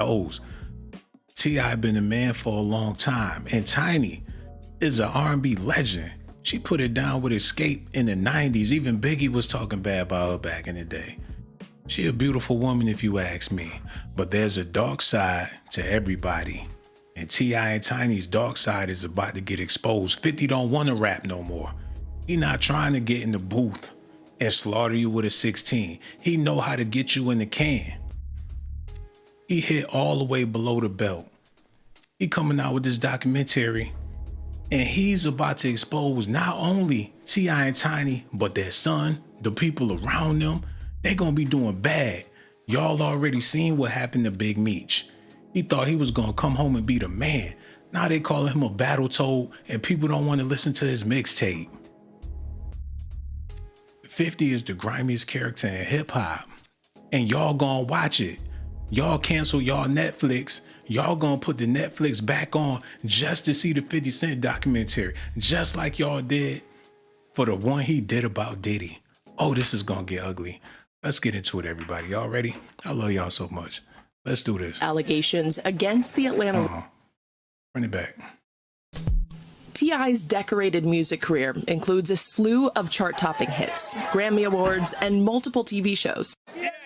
O's. T.I. been a man for a long time, and Tiny is an R&B legend. She put it down with Escape in the 90s. Even Biggie was talking bad about her back in the day. She a beautiful woman if you ask me, but there's a dark side to everybody. And T.I. and Tiny's dark side is about to get exposed. 50 don't want to rap no more. He not trying to get in the booth and slaughter you with a 16. He know how to get you in the can. He hit all the way below the belt. He coming out with this documentary, and he's about to expose not only T.I. and Tiny, but their son, the people around them. They gonna be doing bad. Y'all already seen what happened to Big Meech. He thought he was gonna come home and be the man. Now they calling him a battle toad, and people don't want to listen to his mixtape. 50 is the grimiest character in hip hop, and y'all gonna watch it. Y'all cancel y'all Netflix. Y'all gonna put the Netflix back on just to see the 50 Cent documentary, just like y'all did for the one he did about Diddy. Oh, this is gonna get ugly. Let's get into it, everybody. Y'all ready? I love y'all so much. Let's do this. Allegations against the Atlanta. Run it back. T.I.'s decorated music career includes a slew of chart-topping hits, Grammy Awards, and multiple TV shows.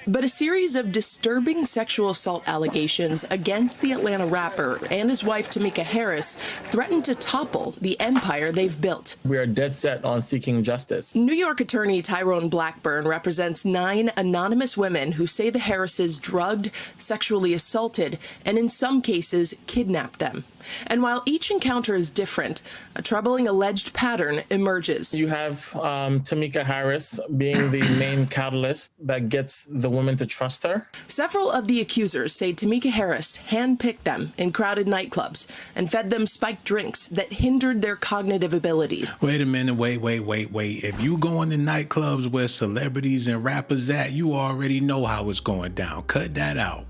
But a series of disturbing sexual assault allegations against the Atlanta rapper and his wife, Tamika Harris, threatened to topple the empire they've built. We are dead set on seeking justice. New York attorney Tyrone Blackburn represents 9 anonymous women who say the Harrises drugged, sexually assaulted, and in some cases kidnapped them. And while each encounter is different, a troubling alleged pattern emerges. You have Tamika Harris being the main catalyst that gets the woman to trust her. Several of the accusers say Tamika Harris handpicked them in crowded nightclubs and fed them spiked drinks that hindered their cognitive abilities. Wait a minute, wait. If you go into nightclubs where celebrities and rappers at, you already know how it's going down. Cut that out.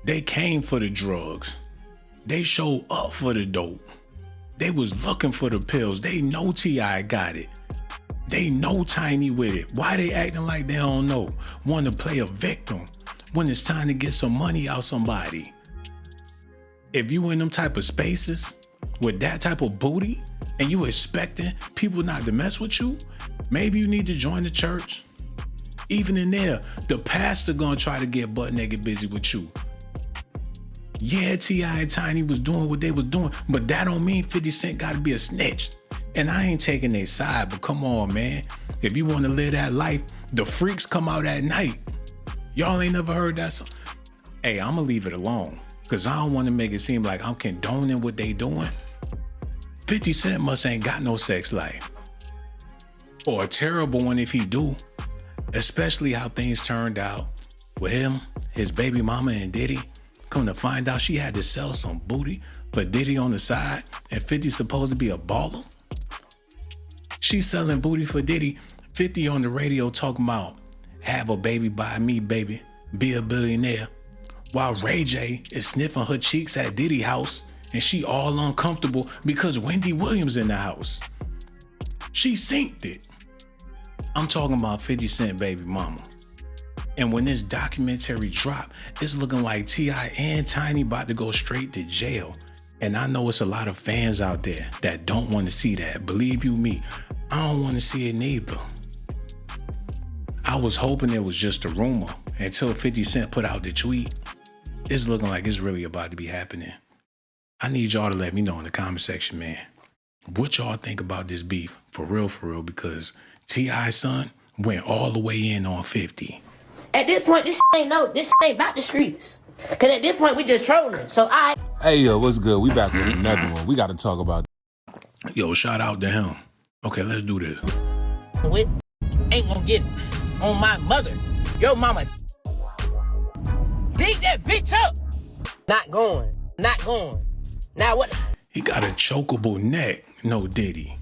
They came for the drugs. They showed up for the dope. They was looking for the pills. They know T.I. got it. They know Tiny with it. Why they acting like they don't know? Want to play a victim when it's time to get some money out somebody. If you in them type of spaces with that type of booty and you expecting people not to mess with you, maybe you need to join the church. Even in there, the pastor gonna try to get butt naked busy with you. Yeah, T.I. and Tiny was doing what they was doing, but that don't mean 50 Cent gotta be a snitch. And I ain't taking their side, but come on, man. If you wanna live that life, the freaks come out at night. Y'all ain't never heard that song? Hey, I'ma leave it alone, cause I don't wanna make it seem like I'm condoning what they doing. 50 Cent must ain't got no sex life. Or a terrible one if he do. Especially how things turned out with him, his baby mama, and Diddy. Come to find out she had to sell some booty for Diddy on the side, and 50 supposed to be a baller. She selling booty for Diddy. 50 on the radio talking about have a baby by me, baby, be a billionaire. While Ray J is sniffing her cheeks at Diddy house, and she all uncomfortable because Wendy Williams in the house. She synced it. I'm talking about 50 Cent baby mama. And when this documentary drop, it's looking like T.I. and Tiny about to go straight to jail. And I know it's a lot of fans out there that don't want to see that. Believe you me, I don't want to see it neither. I was hoping it was just a rumor until 50 Cent put out the tweet. It's looking like it's really about to be happening. I need y'all to let me know in the comment section, man. What y'all think about this beef, for real, because T.I.'s son went all the way in on 50. At this point, this ain't about the streets. Cause at this point, we just trolling. So Hey, yo, what's good? We back with another one. We got to talk about. Yo, shout out to him. Okay, let's do this. with ain't gonna get on my mother. Your mama. Dig that bitch up. Not going. Now what? He got a chokeable neck. No Diddy.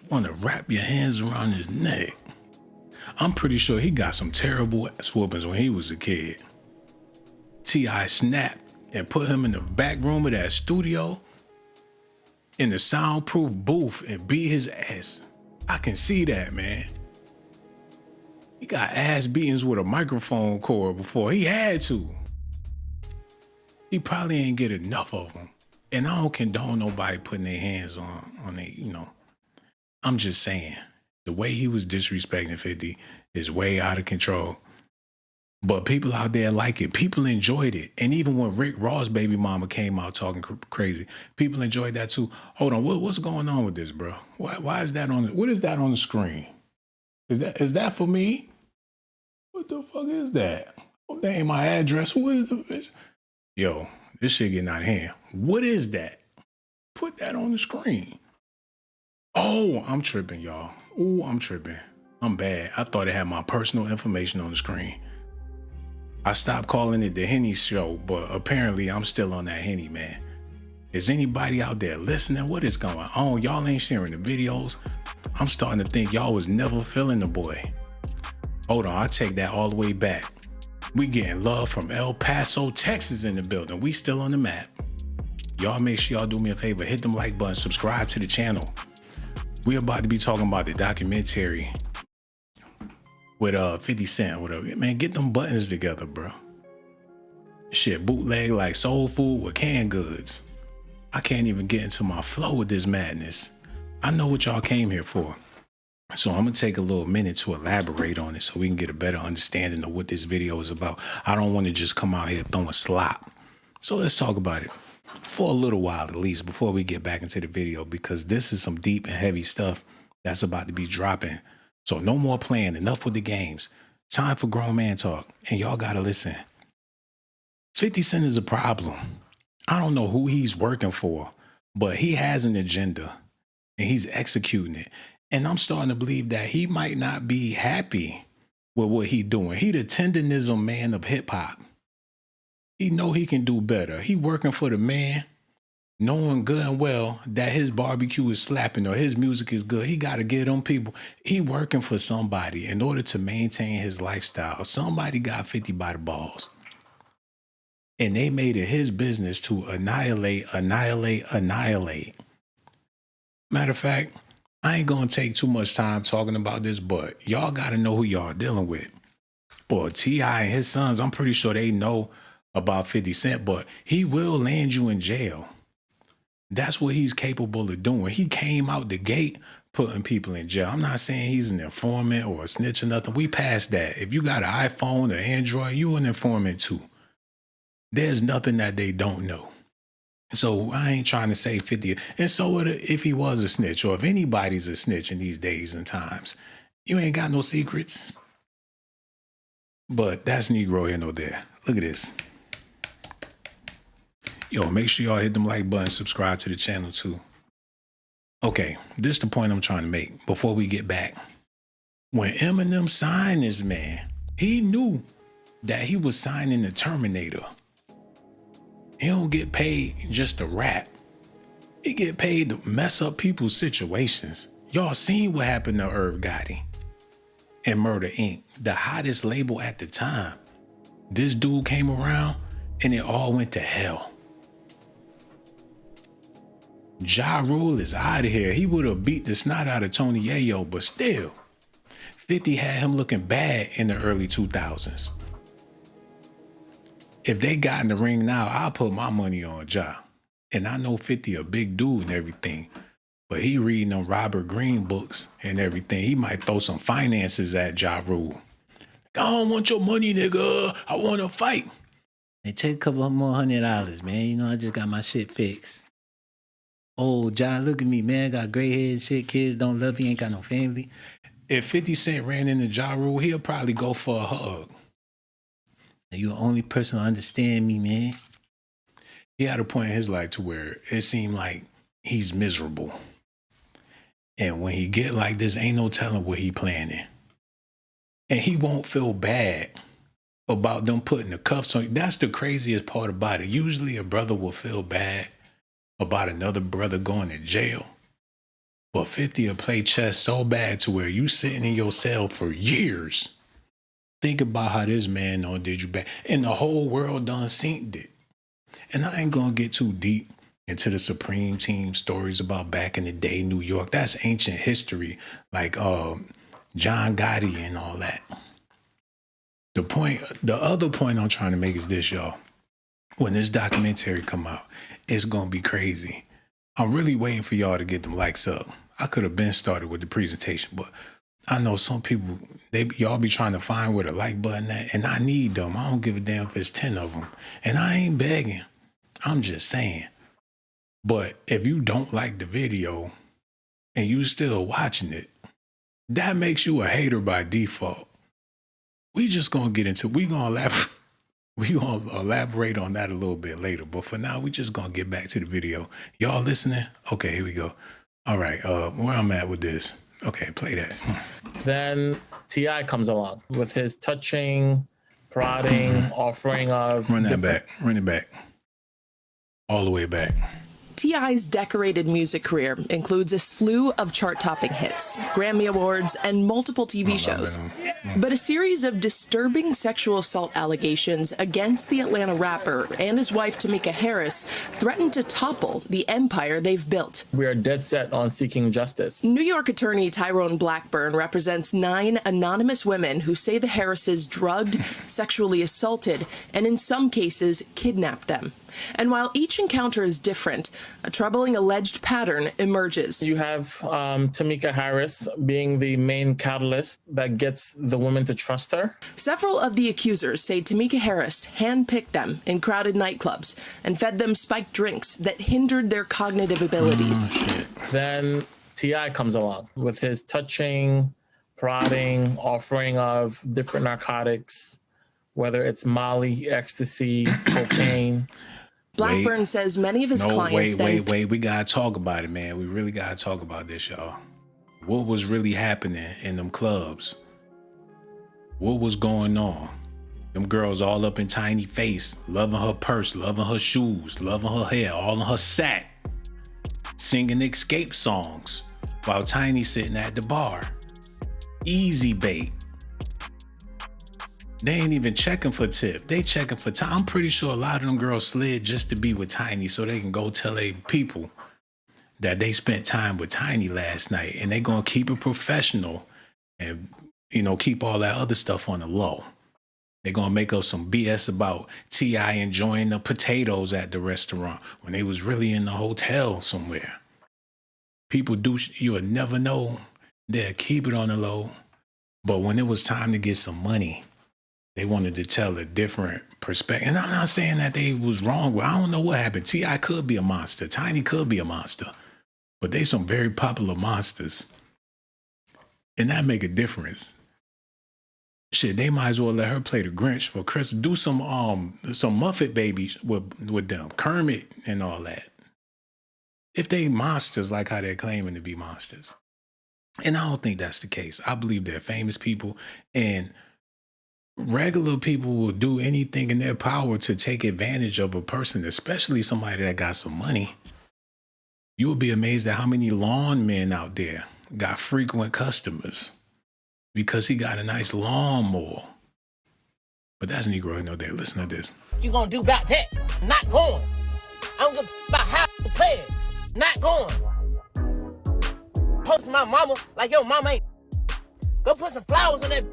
Want to wrap your hands around his neck. I'm pretty sure he got some terrible ass whoopings when he was a kid. T.I. snapped and put him in the back room of that studio in the soundproof booth and beat his ass. I can see that, man. He got ass beatings with a microphone cord before. He had to. He probably ain't get enough of them. And I don't condone nobody putting their hands on they, you know. I'm just saying, the way he was disrespecting 50 is way out of control. But people out there like it. People enjoyed it. And even when Rick Ross' baby mama came out talking crazy, people enjoyed that too. Hold on, what's going on with this, bro? Why is that on? What is that on the screen? Is that for me? What the fuck is that? Oh, that ain't my address. Who is this? Yo, this shit getting out of hand. What is that? Put that on the screen. Oh, I'm tripping, y'all. Oh, I'm tripping. I'm bad. I thought it had my personal information on the screen. I stopped calling it the Henny Show, but apparently I'm still on that Henny, man. Is anybody out there listening? What is going on? Y'all ain't sharing the videos. I'm starting to think y'all was never feeling the boy. Hold on, I take that all the way back. We getting love from El Paso, Texas in the building. We still on the map. Y'all make sure y'all do me a favor. Hit them like button, subscribe to the channel. We about to be talking about the documentary with 50 Cent, whatever. Man, get them buttons together, bro. Shit, bootleg like soul food with canned goods. I can't even get into my flow with this madness. I know what y'all came here for. So I'm gonna take a little minute to elaborate on it so we can get a better understanding of what this video is about. I don't want to just come out here throwing slop. So let's talk about it for a little while at least before we get back into the video, because this is some deep and heavy stuff that's about to be dropping. So no more playing, enough with the games. Time for grown man talk, and y'all gotta listen. 50 Cent is a problem. I don't know who he's working for, but he has an agenda and he's executing it. And I'm starting to believe that he might not be happy with what he's doing. He the tenderism man of hip hop. He know he can do better. He working for the man, knowing good and well that his barbecue is slapping or his music is good. He got to get them people. He working for somebody in order to maintain his lifestyle. Somebody got 50 by the balls. And they made it his business to annihilate. Matter of fact, I ain't gonna take too much time talking about this, but y'all gotta know who y'all dealing with. For T.I. and his sons, I'm pretty sure they know about 50 Cent, but he will land you in jail. That's what he's capable of doing. He came out the gate putting people in jail. I'm not saying he's an informant or a snitch or nothing. We passed that. If you got an iPhone or Android, you an informant too. There's nothing that they don't know. So I ain't trying to say 50. And so if he was a snitch, or if anybody's a snitch in these days and times, you ain't got no secrets. But that's Negro here, no there. Look at this. Yo, make sure y'all hit them like button, subscribe to the channel too. Okay, this is the point I'm trying to make before we get back. When Eminem signed this man, he knew that he was signing the Terminator. He don't get paid just to rap. He get paid to mess up people's situations. Y'all seen what happened to Irv Gotti and Murder Inc., the hottest label at the time. This dude came around and it all went to hell. Ja Rule is out of here. He would have beat the snot out of Tony Yayo, but still, 50 had him looking bad in the early 2000s. If they got in the ring now, I'll put my money on Ja. And I know 50 a big dude and everything, but he reading them Robert Greene books and everything. He might throw some finances at Ja Rule. I don't want your money, nigga. I want to fight. Hey, take a couple more $100, man. You know, I just got my shit fixed. Oh, Ja, look at me, man. Got gray hair and shit. Kids don't love you. Ain't got no family. If 50 Cent ran into Ja Rule, he'll probably go for a hug. You're the only person to understand me, man. He had a point in his life to where it seemed like he's miserable. And when he get like this, ain't no telling what he planning. And he won't feel bad about them putting the cuffs on you. That's the craziest part about it. Usually a brother will feel bad about another brother going to jail. But 50 will play chess so bad to where you sitting in your cell for years. Think about how this man did you bad. And the whole world done seen it. And I ain't gonna get too deep into the Supreme Team stories about back in the day, New York. That's ancient history, like John Gotti and all that. The other point I'm trying to make is this, y'all. when this documentary come out, it's gonna be crazy. I'm really waiting for y'all to get them likes up. I could have been started with the presentation, but I know some people, y'all be trying to find where the like button at, and I need them. I don't give a damn if it's 10 of them. And I ain't begging. I'm just saying. But if you don't like the video and you still watching it, that makes you a hater by default. We gonna elaborate on that a little bit later. But for now, we just gonna get back to the video. Y'all listening? Okay, here we go. All right, where I'm at with this. Okay, play that. Then T.I. comes along with his touching, prodding, offering of... Run it back. All the way back. T.I.'s decorated music career includes a slew of chart-topping hits, Grammy Awards, and multiple TV shows. But a series of disturbing sexual assault allegations against the Atlanta rapper and his wife, Tamika Harris, threatened to topple the empire they've built. We are dead set on seeking justice. New York attorney Tyrone Blackburn represents 9 anonymous women who say the Harrises drugged, sexually assaulted, and in some cases, kidnapped them. And while each encounter is different, a troubling alleged pattern emerges. You have Tamika Harris being the main catalyst that gets the women to trust her. Several of the accusers say Tamika Harris handpicked them in crowded nightclubs and fed them spiked drinks that hindered their cognitive abilities. Then T.I. comes along with his touching, prodding, offering of different narcotics, whether it's Molly, ecstasy, cocaine. Blackburn says many of his clients Wait. We gotta talk about it, man. We really gotta talk about this, y'all. What was really happening in them clubs? What was going on? Them girls all up in Tiny face, loving her purse, loving her shoes, loving her hair, all in her sack, singing escape songs while Tiny sitting at the bar. Easy bait. They ain't even checking for tip. They checking for time. I'm pretty sure a lot of them girls slid just to be with Tiny so they can go tell their people that they spent time with Tiny last night, and they gonna keep it professional and, keep all that other stuff on the low. They gonna make up some BS about T.I. enjoying the potatoes at the restaurant when they was really in the hotel somewhere. People do, you'll never know. They'll keep it on the low. But when it was time to get some money, they wanted to tell a different perspective. And I'm not saying that they was wrong. I don't know what happened. T.I. could be a monster. Tiny could be a monster. But they some very popular monsters. And that make a difference. Shit, they might as well let her play the Grinch for Christmas. Do some Muppet babies with them. Kermit and all that. If they monsters like how they're claiming to be monsters. And I don't think that's the case. I believe they're famous people, and regular people will do anything in their power to take advantage of a person, especially somebody that got some money. You would be amazed at how many lawn men out there got frequent customers because he got a nice lawnmower. But that's Negro in no day. Listen to this. You gonna do about that? Not going. I don't give a about how you play it. Not going. Post my mama like your mama ain't. Go put some flowers on that.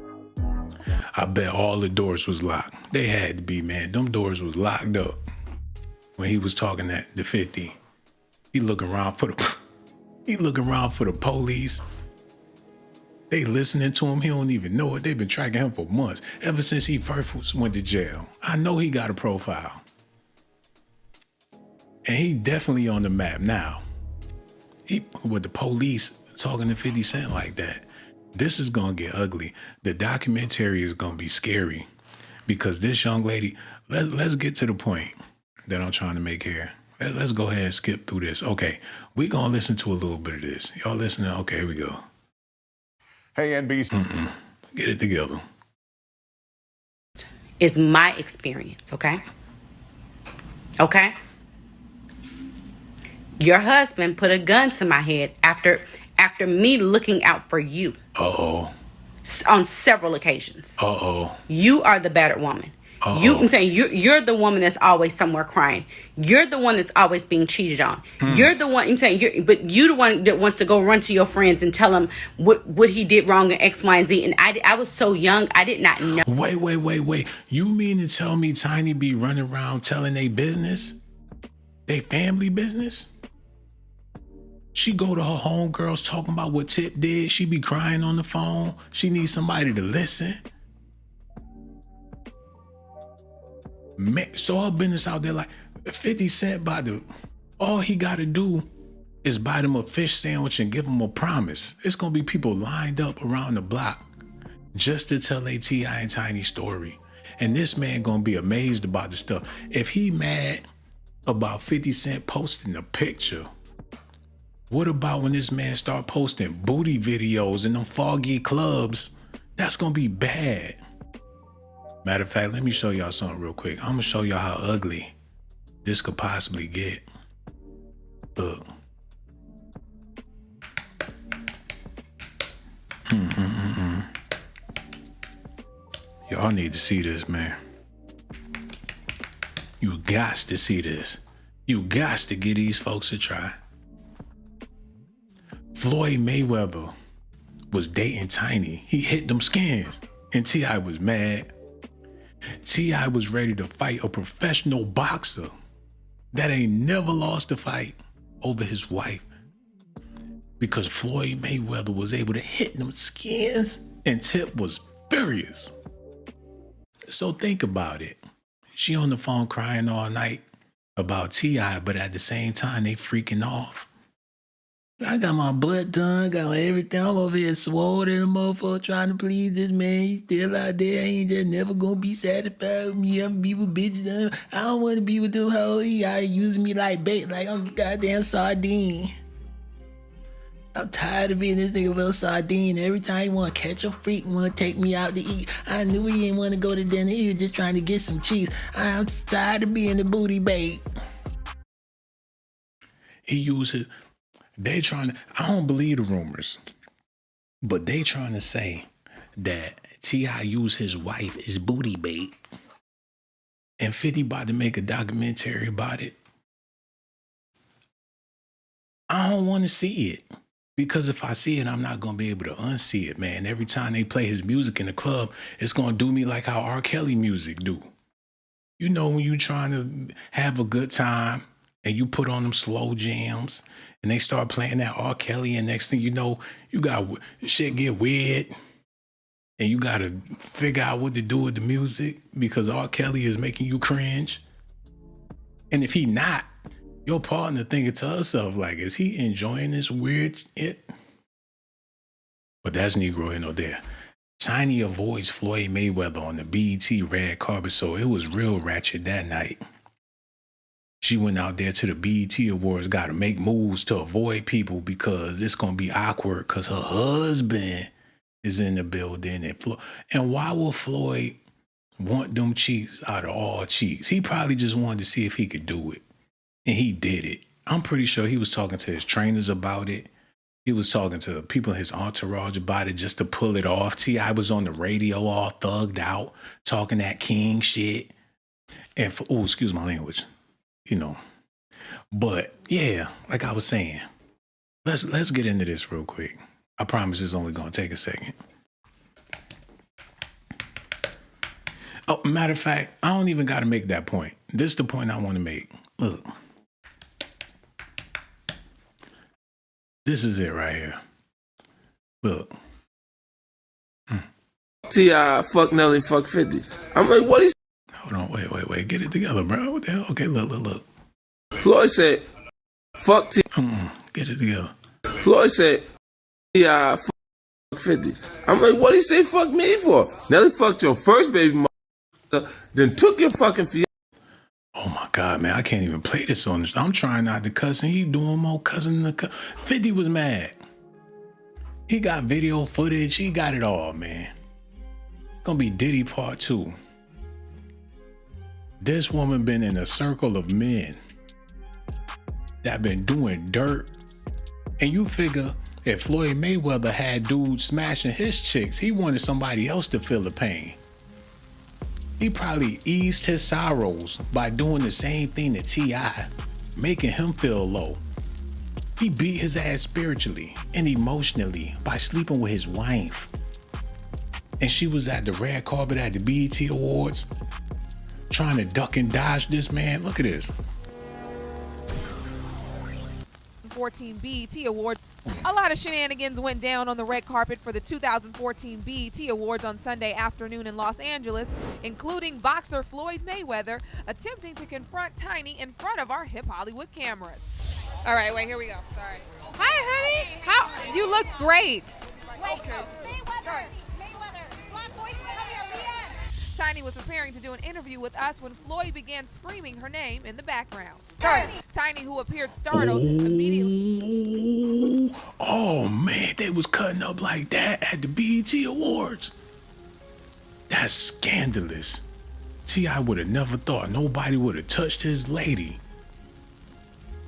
I bet all the doors was locked. They had to be, man. Them doors was locked up when he was talking at the 50. He looking around for the police. They listening to him. He don't even know it. They've been tracking him for months. Ever since he first went to jail. I know he got a profile. And he definitely on the map now. With the police talking to 50 Cent like that. This is going to get ugly. The documentary is going to be scary because this young lady, let's get to the point that I'm trying to make here. Let's go ahead and skip through this. Okay, we're going to listen to a little bit of this. Y'all listening? Okay, here we go. Hey, NBC. Get it together. It's my experience, okay? Okay? Your husband put a gun to my head after me looking out for you. Uh-oh. On several occasions. Uh-oh. You are the battered woman. I'm saying you're the woman that's always somewhere crying. You're the one that's always being cheated on. You're the one. I'm saying but you the one that wants to go run to your friends and tell them what he did wrong in X, Y, and Z. And I was so young, I did not know. Wait. You mean to tell me Tiny be running around telling they business? They family business? She go to her homegirls talking about what Tip did. She be crying on the phone. She needs somebody to listen. Man, so her business out there like 50 Cent all he gotta do is buy them a fish sandwich and give them a promise. It's gonna be people lined up around the block just to tell a T.I. and Tiny story. And this man gonna be amazed about the stuff. If he mad about 50 Cent posting a picture, what about when this man start posting booty videos in them foggy clubs? That's gonna be bad. Matter of fact, let me show y'all something real quick. I'm gonna show y'all how ugly this could possibly get. Look. Y'all need to see this, man. You got to see this. You got to give these folks a try. Floyd Mayweather was dating Tiny. He hit them skins, and T.I. was mad. T.I. was ready to fight a professional boxer that ain't never lost a fight over his wife because Floyd Mayweather was able to hit them skins and Tip was furious. So think about it. She on the phone crying all night about T.I., but at the same time, they freaking off. I got my butt done, got everything. I'm over here swole in a motherfucker trying to please this man. He's still out there. He ain't just never gonna be satisfied with me. I'm be with bitches. I don't want to be with them hoes. He out using me like bait, like I'm a goddamn sardine. I'm tired of being this nigga little sardine. Every time he want to catch a freak and want to take me out to eat. I knew he didn't want to go to dinner. He was just trying to get some cheese. I'm tired of being the booty bait. He uses... They trying to, I don't believe the rumors, but they trying to say that T.I. used his wife as booty bait and 50 about to make a documentary about it. I don't want to see it because if I see it, I'm not going to be able to unsee it, man. Every time they play his music in the club, it's going to do me like how R. Kelly music do. You know, when you trying to have a good time and you put on them slow jams and they start playing that R. Kelly, and next thing you know, you got shit get weird and you got to figure out what to do with the music because R. Kelly is making you cringe. And if he not, your partner thinking to herself, like, is he enjoying this weird shit? But that's Negro here nor there. Tiny avoids Floyd Mayweather on the BET red carpet, so it was real ratchet that night. She went out there to the BET Awards, got to make moves to avoid people because it's going to be awkward because her husband is in the building. And why will Floyd want them cheeks out of all cheeks? He probably just wanted to see if he could do it. And he did it. I'm pretty sure he was talking to his trainers about it. He was talking to people in his entourage about it just to pull it off. T.I. was on the radio all thugged out, talking that king shit. And excuse my language. You know, but yeah, like I was saying, let's get into this real quick. I promise it's only gonna take a second. Oh, matter of fact, I don't even gotta make that point. This is the point I want to make. Look, this is it right here. Look. T.I. fuck Nelly, fuck 50. I'm like, what is? Hold on, wait. Get it together, bro. What the hell? Okay, look. Floyd said, fuck T. Get it together. Floyd said, T.I. fuck 50. I'm like, what did he say fuck me for? Nelly fucked your first baby mother, then took your fucking fiance. Oh my God, man, I can't even play this on this. I'm trying not to cuss, and he doing more cussing than 50 was mad. He got video footage. He got it all, man. Gonna be Diddy Part 2. This woman been in a circle of men that been doing dirt. And you figure if Floyd Mayweather had dudes smashing his chicks, he wanted somebody else to feel the pain. He probably eased his sorrows by doing the same thing to T.I., making him feel low. He beat his ass spiritually and emotionally by sleeping with his wife. And she was at the red carpet at the BET Awards trying to duck and dodge this man. Look at this. 2014 BET Awards. A lot of shenanigans went down on the red carpet for the 2014 BET Awards on Sunday afternoon in Los Angeles, including boxer Floyd Mayweather attempting to confront Tiny in front of our hip Hollywood cameras. All right, wait, here we go. Sorry. Hi, honey. How you look great. Okay. Mayweather. Black boys, come here. Leah. Tiny was preparing to do an interview with us when Floyd began screaming her name in the background. Tiny, who appeared startled, immediately. Oh man, they was cutting up like that at the BET Awards. That's scandalous. T.I. would have never thought nobody would have touched his lady.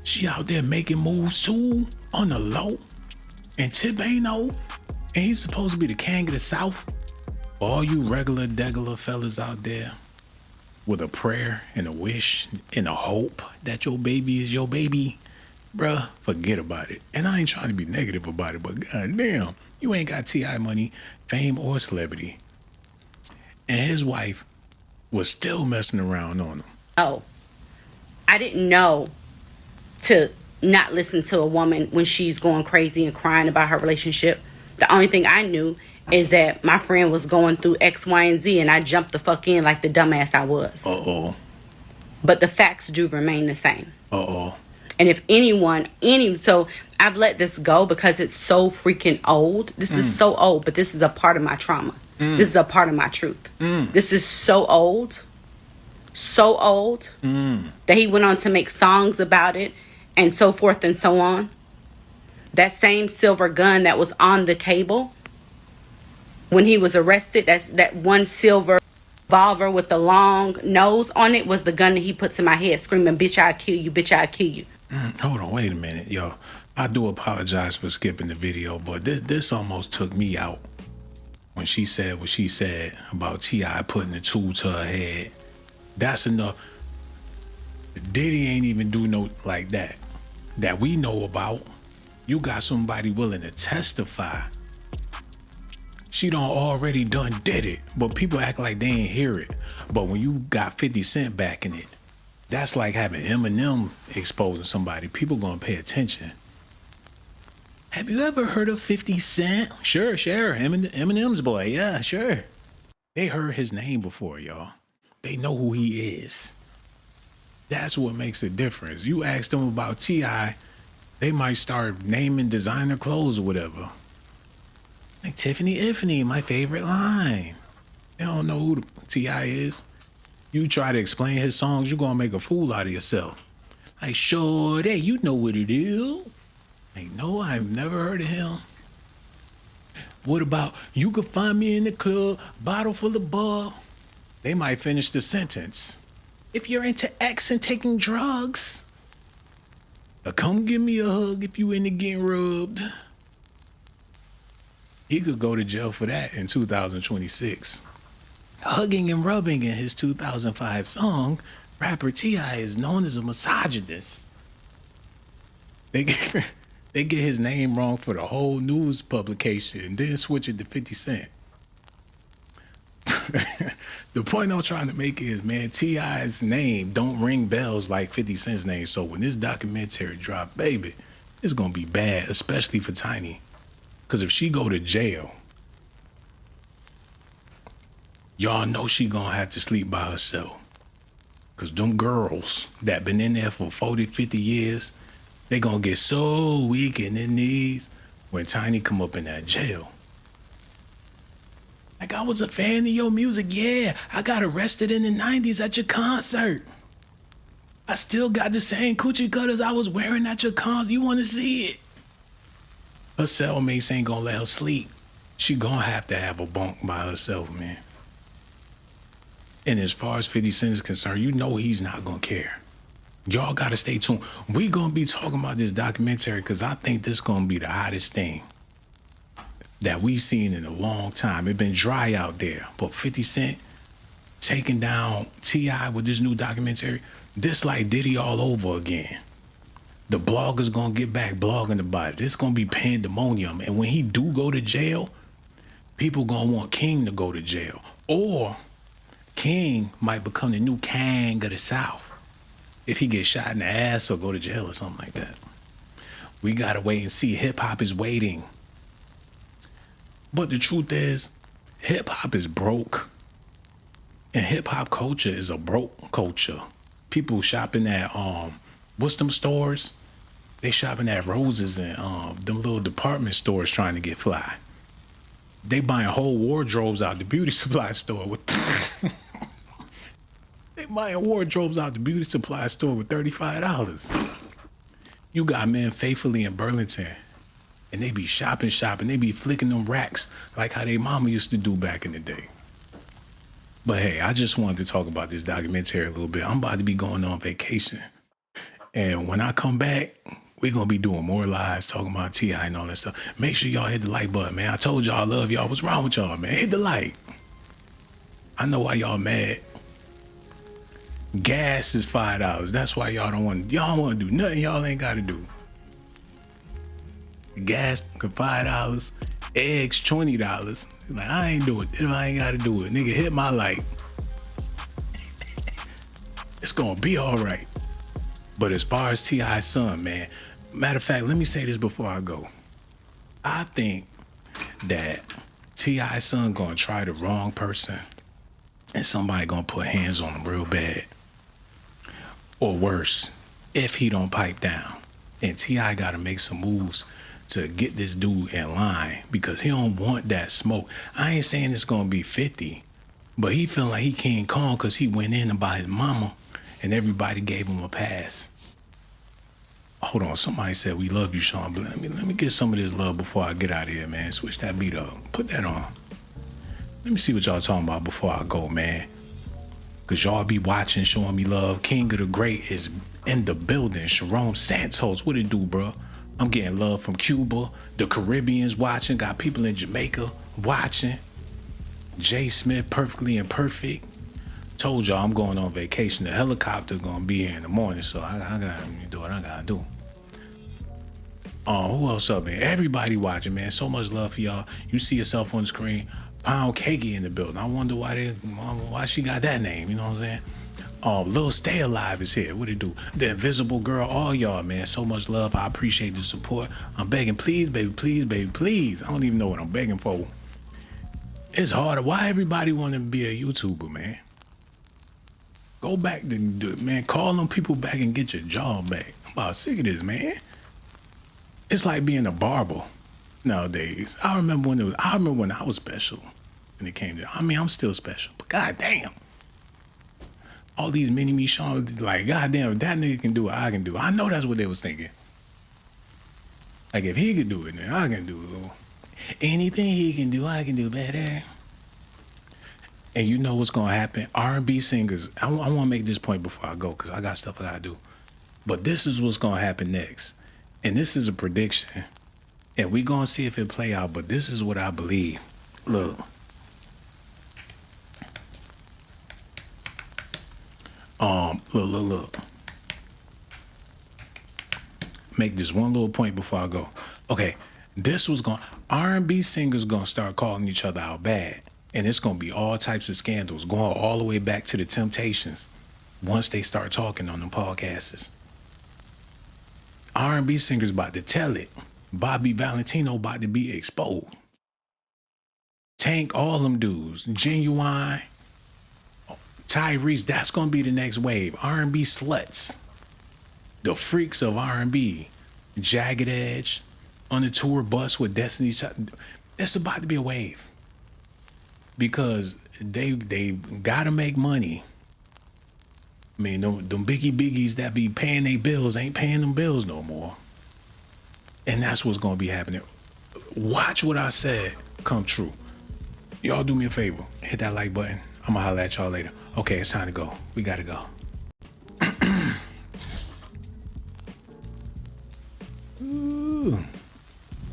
She out there making moves too, on the low. And Tip ain't know. And he's supposed to be the king of the South. For all you regular, degular fellas out there with a prayer and a wish and a hope that your baby is your baby, bruh, forget about it. And I ain't trying to be negative about it, but goddamn, you ain't got T.I. money, fame, or celebrity. And his wife was still messing around on him. Oh, I didn't know to not listen to a woman when she's going crazy and crying about her relationship. The only thing I knew is that my friend was going through X, Y, and Z, and I jumped the fuck in like the dumbass I was. Uh-oh. But the facts do remain the same. Uh-oh. And if so I've let this go because it's so freaking old. This is so old, but this is a part of my trauma. This is a part of my truth. This is so old that he went on to make songs about it and so forth and so on. That same silver gun that was on the table when he was arrested, that one silver revolver with the long nose on it was the gun that he put to my head screaming, "Bitch, I'll kill you, bitch, I'll kill you." Hold on, wait a minute, yo. I do apologize for skipping the video, but this almost took me out when she said what she said about T.I. putting the tool to her head. That's enough. Diddy ain't even do no like that we know about. You got somebody willing to testify. She done already done did it, but people act like they ain't hear it. But when you got 50 Cent backing it, that's like having Eminem exposing somebody. People gonna pay attention. Have you ever heard of 50 Cent? Sure. Eminem's boy, yeah, sure. They heard his name before, y'all. They know who he is. That's what makes a difference. You ask them about T.I., they might start naming designer clothes or whatever. Like Tiffany Iffany, my favorite line. They don't know who T.I. is. You try to explain his songs, you're gonna make a fool out of yourself. Like, sure, hey, you know what it is. Like, no, I've never heard of him. What about, you could find me in the club, bottle full of bub. They might finish the sentence. If you're into X and taking drugs, come give me a hug if you into getting rubbed. He could go to jail for that in 2026. Hugging and rubbing in his 2005 song, rapper T.I. is known as a misogynist. They get his name wrong for the whole news publication and then switch it to 50 Cent. The point I'm trying to make is, man, T.I.'s name don't ring bells like 50 Cent's name. So when this documentary drop, baby, it's gonna be bad, especially for Tiny. Cause if she go to jail, y'all know she gonna have to sleep by herself. Cause them girls that been in there for 40, 50 years, they gonna get so weak in their knees when Tiny come up in that jail. Like, I was a fan of your music. Yeah, I got arrested in the 90s at your concert. I still got the same coochie cutters I was wearing at your concert. You want to see it? Her cellmates ain't gonna let her sleep. She gonna have to have a bunk by herself, man. And as far as 50 Cent is concerned, you know he's not gonna care. Y'all gotta stay tuned. We gonna be talking about this documentary because I think this gonna be the hottest thing that we seen in a long time. It been dry out there, but 50 Cent taking down T.I. with this new documentary, this like Diddy all over again. The bloggers gonna get back blogging about it. It's gonna be pandemonium. And when he do go to jail, people gonna want King to go to jail. Or King might become the new Kang of the South if he gets shot in the ass or go to jail or something like that. We gotta wait and see. Hip hop is waiting. But the truth is, hip hop is broke. And hip hop culture is a broke culture. People shopping at what's them stores? They shopping at Roses and them little department stores trying to get fly. They buying whole wardrobes out the beauty supply store with they buying wardrobes out the beauty supply store with $35. You got men faithfully in Burlington and they be shopping. They be flicking them racks like how they mama used to do back in the day. But hey, I just wanted to talk about this documentary a little bit. I'm about to be going on vacation. And when I come back, we're going to be doing more lives talking about T.I. and all that stuff. Make sure y'all hit the like button, man. I told y'all I love y'all. What's wrong with y'all, man? Hit the like. I know why y'all mad. Gas is $5. That's why y'all don't want to do nothing y'all ain't got to do. Gas $5, eggs $20. Like, I ain't doing it if I ain't got to do it. Nigga, hit my like. It's going to be all right. But as far as T.I.'s son, man, matter of fact, let me say this before I go. I think that T.I.'s son gonna try the wrong person and somebody gonna put hands on him real bad. Or worse, if he don't pipe down. And T.I. gotta make some moves to get this dude in line because he don't want that smoke. I ain't saying it's gonna be 50, but he feel like he King Kong because he went in about his mama and everybody gave him a pass. Hold on, somebody said we love you, Sean. But let me get some of this love before I get out of here, man. Switch that beat up. Put that on. Let me see what y'all talking about before I go, man. Cause y'all be watching, showing me love. King of the Great is in the building. Sharon Santos, what it do, bro? I'm getting love from Cuba. The Caribbean's watching. Got people in Jamaica watching. Jay Smith, Perfectly Imperfect. Told y'all I'm going on vacation. The helicopter gonna be here in the morning, so I gotta do what I gotta do. Who else up, man? Everybody watching, man. So much love for y'all. You see yourself on the screen. Pound Cakey in the building. I wonder why she got that name. You know what I'm saying? Lil Stay Alive is here. What it do? The Invisible Girl. All y'all, man. So much love. I appreciate the support. I'm begging, please, baby, please, baby, please. I don't even know what I'm begging for. It's hard. Why everybody want to be a YouTuber, man? Go back to man. Call them people back and get your job back. I'm about sick of this, man. It's like being a barber nowadays. I remember when I was special when it came to. I mean, I'm still special, but goddamn, all these mini-me Sean, like goddamn, if that nigga can do it, I can do it. I know that's what they was thinking. Like if he could do it, then I can do it. Anything he can do, I can do better. And you know what's gonna happen? R&B singers. I want to make this point before I go because I got stuff I gotta do. But this is what's gonna happen next. And this is a prediction. And we gonna see if it play out, but this is what I believe. Look. Look. Make this one little point before I go. Okay, R&B singers gonna start calling each other out bad. And it's gonna be all types of scandals going all the way back to the Temptations once they start talking on them podcasts. R&B singers about to tell it. Bobby Valentino about to be exposed. Tank, all them dudes. Genuine, Tyrese, that's gonna be the next wave. R&B sluts. The freaks of R&B. Jagged Edge, on the tour bus with Destiny Child. That's about to be a wave. Because they gotta make money. I mean, them biggies that be paying their bills ain't paying them bills no more. And that's what's gonna be happening. Watch what I said come true. Y'all do me a favor. Hit that like button. I'm gonna holler at y'all later. Okay, it's time to go. We gotta go. Ooh.